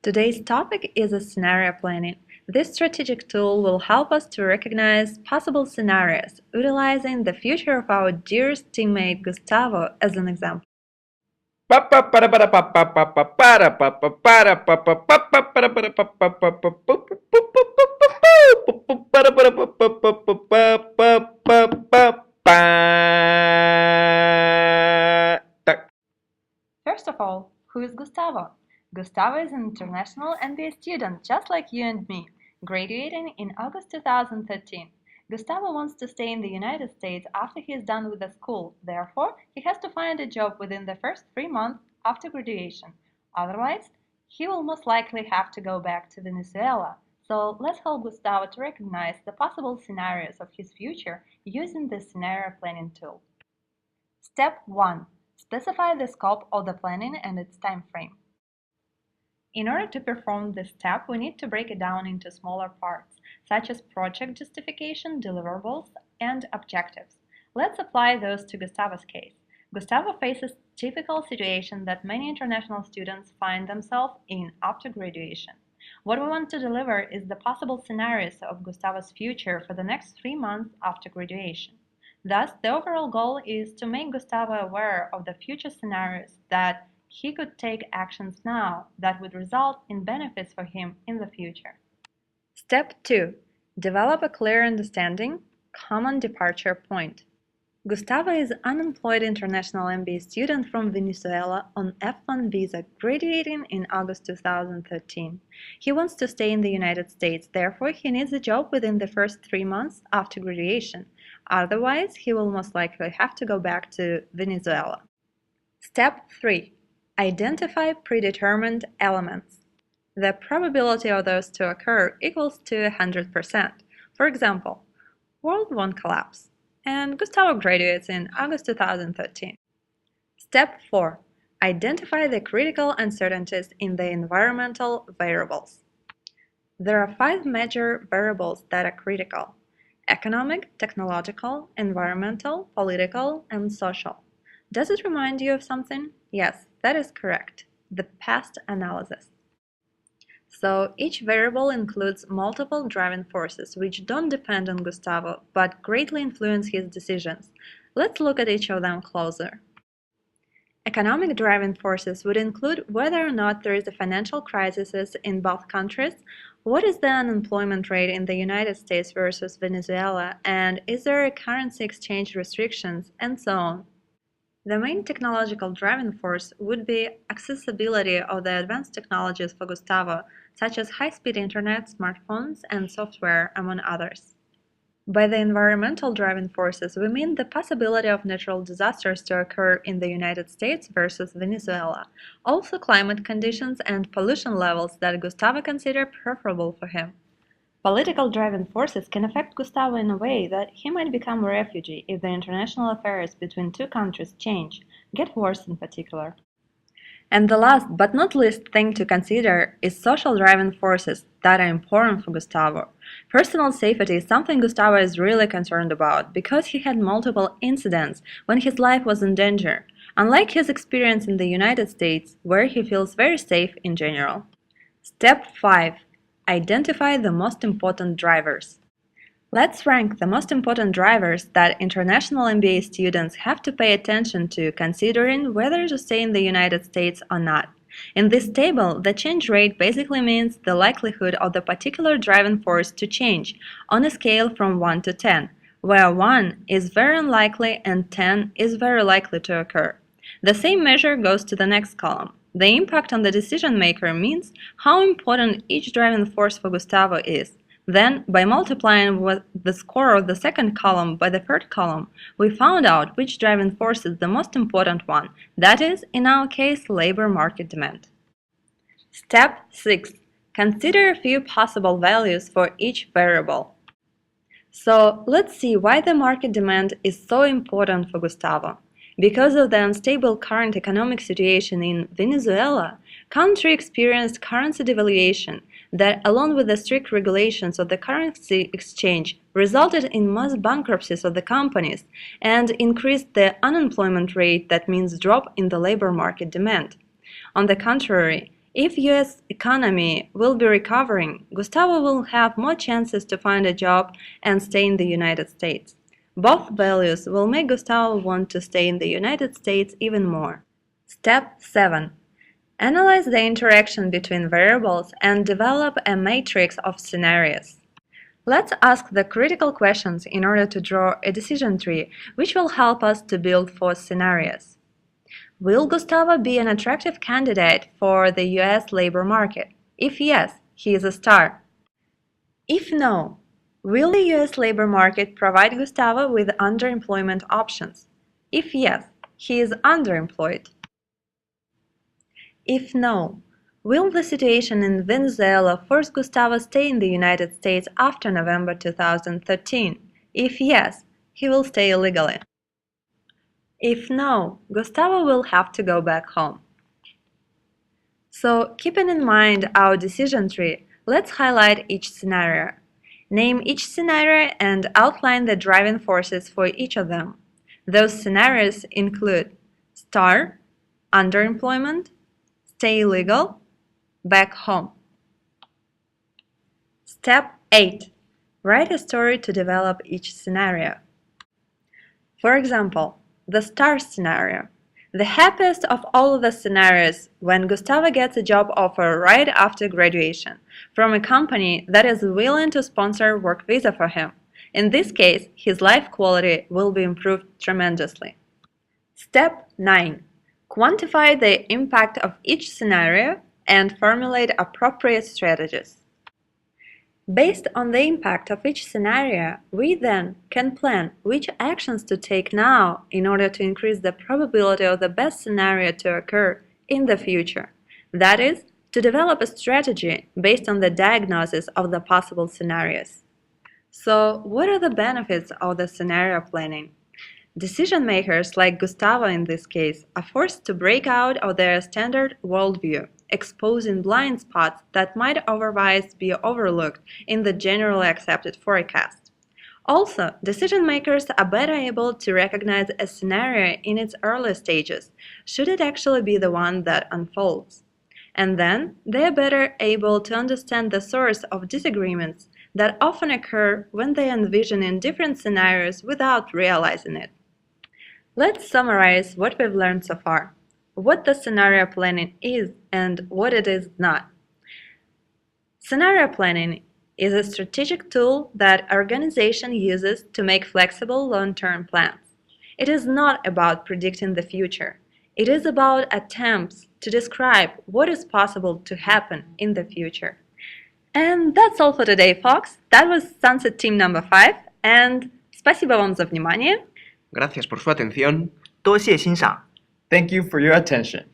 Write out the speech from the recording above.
Today's topic is scenario planning. This strategic tool will help us to recognize possible scenarios, utilizing the future of our dearest teammate Gustavo as an example. First of all, who is Gustavo? Gustavo is an international MBA student just like you and me, graduating in August 2013. Gustavo wants to stay in the United States after he is done with the school, therefore, he has to find a job within the first 3 months after graduation. Otherwise, he will most likely have to go back to Venezuela. So let's help Gustavo to recognize the possible scenarios of his future using this scenario planning tool. Step 1. Specify the scope of the planning and its time frame. In order to perform this step, we need to break it down into smaller parts, such as project justification, deliverables, and objectives. Let's apply those to Gustavo's case. Gustavo faces typical situation that many international students find themselves in after graduation. What we want to deliver is the possible scenarios of Gustavo's future for the next 3 months after graduation. Thus, the overall goal is to make Gustavo aware of the future scenarios that he could take actions now that would result in benefits for him in the future. Step 2. Develop a clear understanding, common departure point. Gustavo is an unemployed international MBA student from Venezuela on F1 visa, graduating in August 2013. He wants to stay in the United States, therefore he needs a job within the first 3 months after graduation. Otherwise, he will most likely have to go back to Venezuela. Step 3. Identify predetermined elements. The probability of those to occur equals to 100%. For example, world won't collapse, and Gustavo graduates in August 2013. Step 4. Identify the critical uncertainties in the environmental variables. There are 5 major variables that are critical: economic, technological, environmental, political, and social. Does it remind you of something? Yes, that is correct. The past analysis. So each variable includes multiple driving forces which don't depend on Gustavo but greatly influence his decisions. Let's look at each of them closer. Economic driving forces would include whether or not there is a financial crisis in both countries, what is the unemployment rate in the United States versus Venezuela, and is there a currency exchange restrictions, and so on. The main technological driving force would be accessibility of the advanced technologies for Gustavo, such as high-speed internet, smartphones, and software, among others. By the environmental driving forces, we mean the possibility of natural disasters to occur in the United States versus Venezuela, also climate conditions and pollution levels that Gustavo considers preferable for him. Political driving forces can affect Gustavo in a way that he might become a refugee if the international affairs between two countries change, get worse in particular. And the last but not least thing to consider is social driving forces that are important for Gustavo. Personal safety is something Gustavo is really concerned about because he had multiple incidents when his life was in danger, unlike his experience in the United States, where he feels very safe in general. Step 5. Identify the most important drivers. Let's rank the most important drivers that international MBA students have to pay attention to considering whether to stay in the United States or not. In this table, the change rate basically means the likelihood of the particular driving force to change on a scale from 1 to 10, where 1 is very unlikely and 10 is very likely to occur. The same measure goes to the next column. The impact on the decision maker means how important each driving force for Gustavo is. Then, by multiplying the score of the second column by the third column, we found out which driving force is the most important one, that is, in our case, labor market demand. Step 6. Consider a few possible values for each variable. So, let's see why the market demand is so important for Gustavo. Because of the unstable current economic situation in Venezuela, country experienced currency devaluation that, along with the strict regulations of the currency exchange, resulted in mass bankruptcies of the companies and increased the unemployment rate, that means drop in the labor market demand. On the contrary, If US economy will be recovering, Gustavo will have more chances to find a job and stay in the United States. Both values will make Gustavo want to stay in the United States even more. Step 7. Analyze the interaction between variables and develop a matrix of scenarios. Let's ask the critical questions in order to draw a decision tree, which will help us to build 4 scenarios. Will Gustavo be an attractive candidate for the US labor market? If yes, he is a star. If no, will the US labor market provide Gustavo with underemployment options? If yes, he is underemployed. If no, will the situation in Venezuela force Gustavo stay in the United States after November 2013? If yes, he will stay illegally. If no, Gustavo will have to go back home. So, keeping in mind our decision tree, let's highlight each scenario. Name each scenario and outline the driving forces for each of them. Those scenarios include star, underemployment, stay illegal, back home. Step 8. Write a story to develop each scenario. For example, the star scenario. The happiest of all the scenarios when Gustavo gets a job offer right after graduation from a company that is willing to sponsor work visa for him. In this case, his life quality will be improved tremendously. Step 9. Quantify the impact of each scenario and formulate appropriate strategies. Based on the impact of each scenario, we then can plan which actions to take now in order to increase the probability of the best scenario to occur in the future. That is, to develop a strategy based on the diagnosis of the possible scenarios. So, what are the benefits of the scenario planning? Decision makers, like Gustavo in this case, are forced to break out of their standard worldview, exposing blind spots that might otherwise be overlooked in the generally accepted forecast. Also, decision makers are better able to recognize a scenario in its early stages, should it actually be the one that unfolds. And then, they are better able to understand the source of disagreements that often occur when they envision in different scenarios without realizing it. Let's summarize what we've learned so far. What the scenario planning is and what it is not. Scenario planning is a strategic tool that organization uses to make flexible long-term plans. It is not about predicting the future. It is about attempts to describe what is possible to happen in the future. And that's all for today, folks. That was Sunset Team number 5, and спасибо вам за внимание. Gracias por su atención. 多谢欣赏。 Thank you for your attention.